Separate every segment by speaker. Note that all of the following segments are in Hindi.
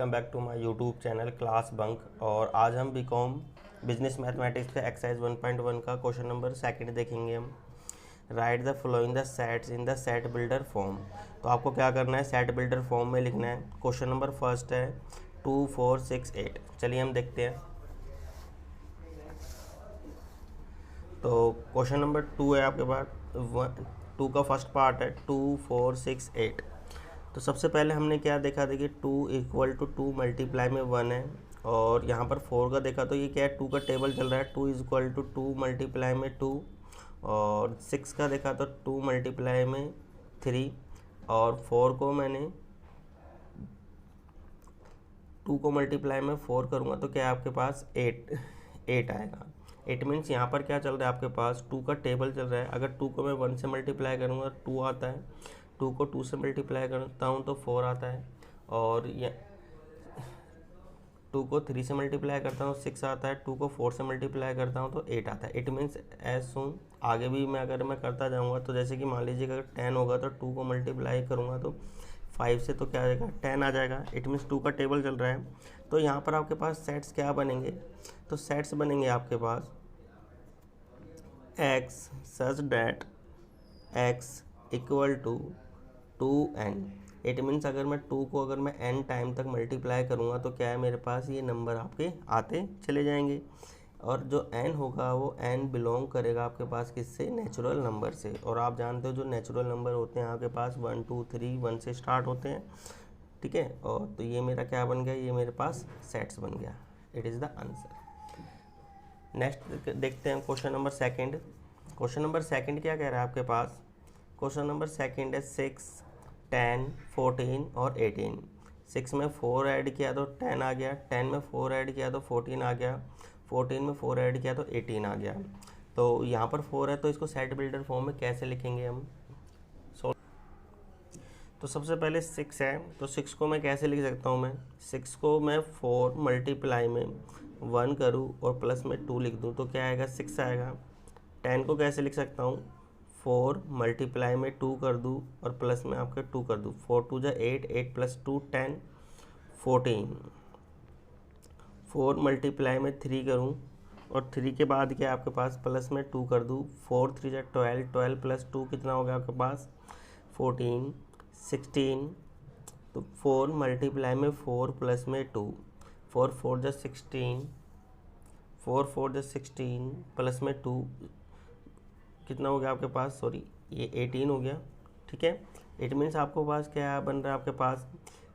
Speaker 1: Welcome back to my YouTube channel class bunk. और आज हम बीकॉम बिजनेस मैथमेटिक्स के एक्सरसाइज 1.1 का क्वेश्चन नंबर सेकंड देखेंगे हम। Write the following the sets in the set builder form. तो आपको क्या करना है, सेट बिल्डर फॉर्म में लिखना है। क्वेश्चन नंबर फर्स्ट है 2, 4, 6, 8। चलिए हम देखते हैं। तो क्वेश्चन नंबर 2 है आपके पास। 2 का फर्स्ट पार्ट है 2, 4, 6, 8। तो सबसे पहले हमने क्या देखा, देखिए 2 इक्वल टू 2 मल्टीप्लाई में 1 है। और यहाँ पर 4 का देखा तो ये क्या है, 2 का टेबल चल रहा है। 2 इज इक्वल टू 2 मल्टीप्लाई में 2। और 6 का देखा तो 2 मल्टीप्लाई में 3। और 4 को मैंने 2 को मल्टीप्लाई में 4 करूँगा तो क्या है आपके पास 8 आएगा। इट मीन्स यहाँ पर क्या चल रहा है आपके पास, 2 का टेबल चल रहा है। अगर 2 को मैं 1 से मल्टीप्लाई करूँगा 2 आता है, 2 को 2 से मल्टीप्लाई करता हूँ तो 4 आता है। और ये 2 को 3 से मल्टीप्लाई करता हूँ 6 आता है। 2 को 4 से मल्टीप्लाई करता हूँ तो 8 आता है। इट मीन्स एज सुन आगे भी मैं अगर मैं करता जाऊँगा तो जैसे कि मान लीजिए अगर 10 होगा तो 2 को मल्टीप्लाई करूँगा तो 5 से तो क्या आ जाएगा 10 आ जाएगा। इट मीन्स 2 का टेबल चल रहा है। तो यहाँ पर आपके पास सेट्स क्या बनेंगे, तो सेट्स बनेंगे आपके पास x such that x equal to 2n। It means अगर मैं 2 को अगर मैं n टाइम तक मल्टीप्लाई करूँगा तो क्या है मेरे पास ये नंबर आपके आते चले जाएंगे। और जो n होगा वो n बिलोंग करेगा आपके पास किससे, नेचुरल नंबर से। और आप जानते हो जो नेचुरल नंबर होते हैं आपके पास 1, 2, 3, 1 से स्टार्ट होते हैं, ठीक है। और तो ये मेरा क्या बन गया, ये मेरे पास सेट्स बन गया। It is the answer. Next देखते हैं question number second. Question number second क्या कह रहा है आपके पास, क्वेश्चन नंबर सेकंड है 6, 10, 14 और 18। 6 में 4 ऐड किया तो 10 आ गया, 10 में 4 ऐड किया तो 14 आ गया, 14 में 4 ऐड किया तो 18 आ गया। तो यहाँ पर 4 है तो इसको सेट बिल्डर फॉर्म में कैसे लिखेंगे हम। तो सबसे पहले 6 है तो 6 को मैं कैसे लिख सकता हूँ, मैं 6 को मैं 4 मल्टीप्लाई में 1 करूँ और प्लस में 2 लिख दूँ तो क्या आएगा 6 आएगा। 10 को कैसे लिख सकता हूँ, 4 मल्टीप्लाई में 2 कर दूँ और प्लस में आपके 2 कर दूँ। 4 2 जा 8, 8 प्लस 2 10, 14। 4 मल्टीप्लाई में 3 करूँ और 3 के बाद क्या आपके पास प्लस में 2 कर दूँ। 4 3 जा 12, 12 प्लस 2 कितना हो गया आपके पास 14, 16। तो 4 मल्टीप्लाई में 4 प्लस में 2, 4 4 जा 16, 4 4 जा 16 प्लस में 2 कितना हो गया आपके पास, सॉरी ये 18 हो गया, ठीक है। इट मीन्स आपको पास क्या बन रहा है आपके पास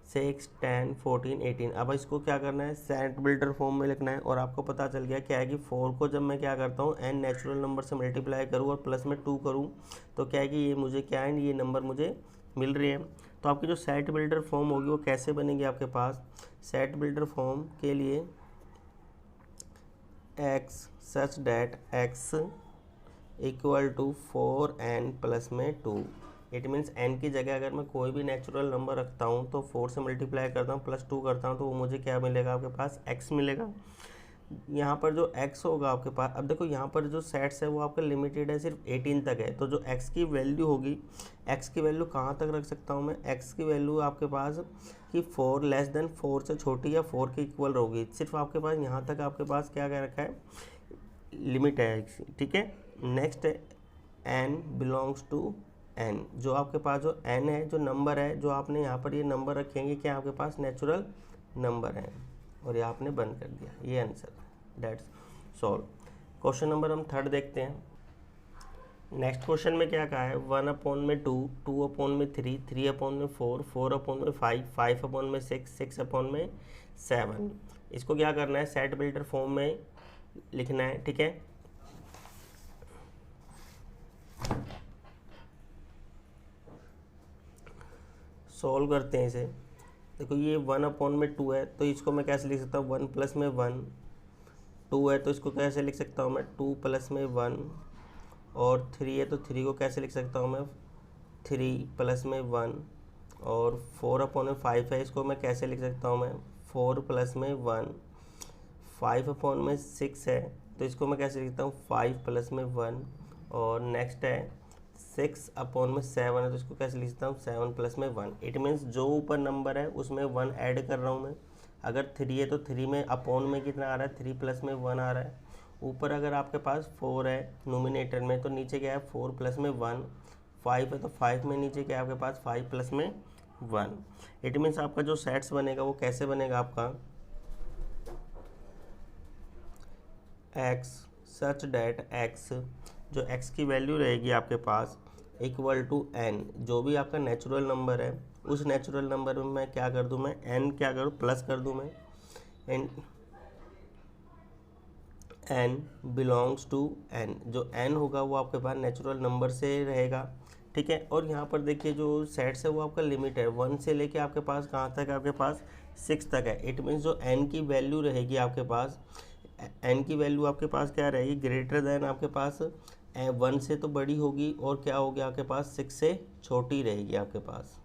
Speaker 1: 6, 10, 14, 18। अब इसको क्या करना है, सेट बिल्डर फॉर्म में लिखना है। और आपको पता चल गया क्या है कि 4 को जब मैं क्या करता हूँ n नेचुरल नंबर से मल्टीप्लाई करूँ और प्लस में 2 करूँ तो क्या है कि ये मुझे क्या है, ये नंबर मुझे मिल रही है। तो आपकी जो सेट बिल्डर फॉर्म होगी वो कैसे बनेगी आपके पास, सेट बिल्डर फॉर्म के लिए x such that x equal to 4n plus में 2। इट मीन्स n की जगह अगर मैं कोई भी नेचुरल नंबर रखता हूँ तो 4 से मल्टीप्लाई करता हूँ प्लस 2 करता हूँ तो वो मुझे क्या मिलेगा आपके पास x मिलेगा। यहाँ पर जो x होगा आपके पास, अब देखो यहाँ पर जो सेट्स है वो आपका लिमिटेड है, सिर्फ 18 तक है। तो जो x की वैल्यू होगी, x की वैल्यू कहाँ तक रख सकता हूँ मैं, x की वैल्यू आपके पास कि 4 लेस देन 4 से छोटी या 4 के इक्वल होगी। सिर्फ आपके पास यहाँ तक आपके पास क्या क्या रखा है, लिमिट है, ठीक है। नेक्स्ट है n बिलोंग्स टू n। जो आपके पास जो n है, जो नंबर है, जो आपने यहाँ पर ये नंबर रखेंगे क्या आपके पास नेचुरल नंबर है। और ये आपने बंद कर दिया, ये answer that's solve. Question number हम थर्ड देखते हैं। नेक्स्ट क्वेश्चन में क्या कहा है, 1 अपॉन में 2, 2 अपॉन में 3, 3 अपॉन में 4, 4 अपॉन में 5, 5 अपॉन में 6, 6 अपॉन में 7। इसको क्या करना है, सेट बिल्डर फॉर्म में लिखना है, ठीक है। सॉल्व करते हैं इसे। देखो ये 1 अपॉन में 2 है तो इसको मैं कैसे लिख सकता हूँ, 1 प्लस में 1, 2 है तो इसको कैसे लिख सकता हूँ मैं 2 प्लस में 1। और 3 है तो 3 को कैसे लिख सकता हूँ मैं 3 प्लस में 1। और 4 अपॉन में 5 है, इसको मैं कैसे लिख सकता हूँ मैं 4 प्लस में 1। 5 अपॉन में 6 है तो इसको मैं कैसे लिखता हूँ 5 प्लस में 1। और नेक्स्ट है 6 अपॉन में 7 है तो इसको कैसे लिखता हूँ 7 प्लस में 1। इट मीन्स जो ऊपर नंबर है उसमें 1 ऐड कर रहा हूँ मैं। अगर 3 है तो 3 में अपॉन में कितना आ रहा है, 3 प्लस में 1 आ रहा है। ऊपर अगर आपके पास 4 है नोमिनेटर में, तो नीचे क्या है 4 प्लस में 1। 5 है तो 5 में नीचे क्या है आपके पास 5 प्लस में 1। इट मीन्स आपका जो सेट्स बनेगा वो कैसे बनेगा आपका, x सच डैट x, जो x की वैल्यू रहेगी आपके पास इक्वल टू n, जो भी आपका नेचुरल नंबर है उस नेचुरल नंबर में मैं क्या कर दूँ, मैं n क्या करूँ प्लस कर दूँ मैं, n बिलोंग्स टू n, जो n होगा वो आपके पास नेचुरल नंबर से रहेगा, ठीक है। और यहाँ पर देखिए जो सेट्स है वो आपका लिमिट है 1 से लेके आपके पास कहाँ तक है, आपके पास 6 तक है। इट मीन्स जो n की वैल्यू रहेगी आपके पास, n की वैल्यू आपके पास क्या रहेगी, ग्रेटर देन आपके पास 1 से तो बड़ी होगी, और क्या होगी आपके पास 6 से छोटी रहेगी आपके पास,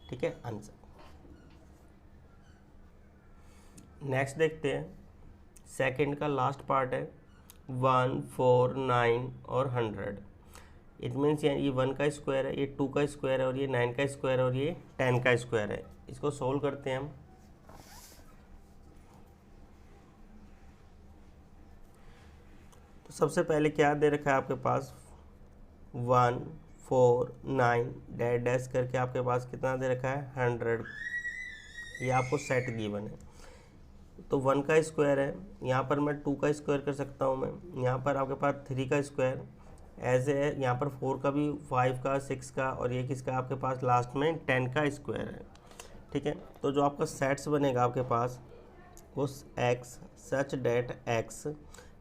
Speaker 1: ठीक है। आंसर नेक्स्ट देखते हैं, सेकंड का लास्ट पार्ट है 1, 4, 9 और 100। इट मीन्स ये 1 का स्क्वायर है, ये 2 का स्क्वायर है, और ये 9 का स्क्वायर है, और ये 10 का स्क्वायर है। इसको सोल्व करते हैं हम। तो सबसे पहले क्या दे रखा है आपके पास 1, 4, 9 डैश डैश करके आपके पास कितना दे रखा है 100, ये आपको सेट गिवन है। तो 1 का स्क्वायर है, यहाँ पर मैं 2 का स्क्वायर कर सकता हूँ, मैं यहाँ पर आपके पास 3 का स्क्वायर ऐसे है, यहाँ पर 4 का भी, 5 का, 6 का, और ये किसका आपके पास लास्ट में 10 का स्क्वायर है, ठीक है। तो जो आपका सेट्स बनेगा आपके पास वो x सच डैट x,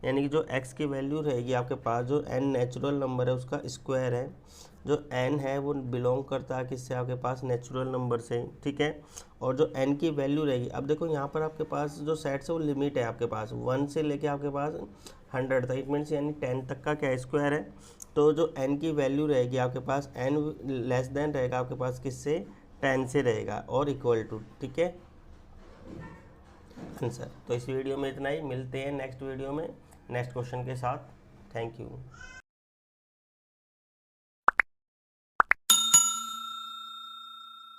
Speaker 1: यानी कि जो x की वैल्यू रहेगी आपके पास, जो n नेचुरल नंबर है उसका स्क्वायर है, जो n है वो बिलोंग करता है किससे, आपके पास नेचुरल नंबर से, ठीक है। और जो n की वैल्यू रहेगी, अब देखो यहाँ पर आपके पास जो सेट्स है वो लिमिट है आपके पास 1 से लेके आपके पास 100 तक, इट मीन्स यानी 10 तक का क्या स्क्वायर है। तो जो n की वैल्यू रहेगी आपके पास n लेस देन रहेगा आपके पास किससे, 10 से रहेगा, और इक्वल टू, ठीक है आंसर। तो इस वीडियो में इतना ही, मिलते हैं नेक्स्ट वीडियो में नेक्स्ट क्वेश्चन के साथ। Thank you.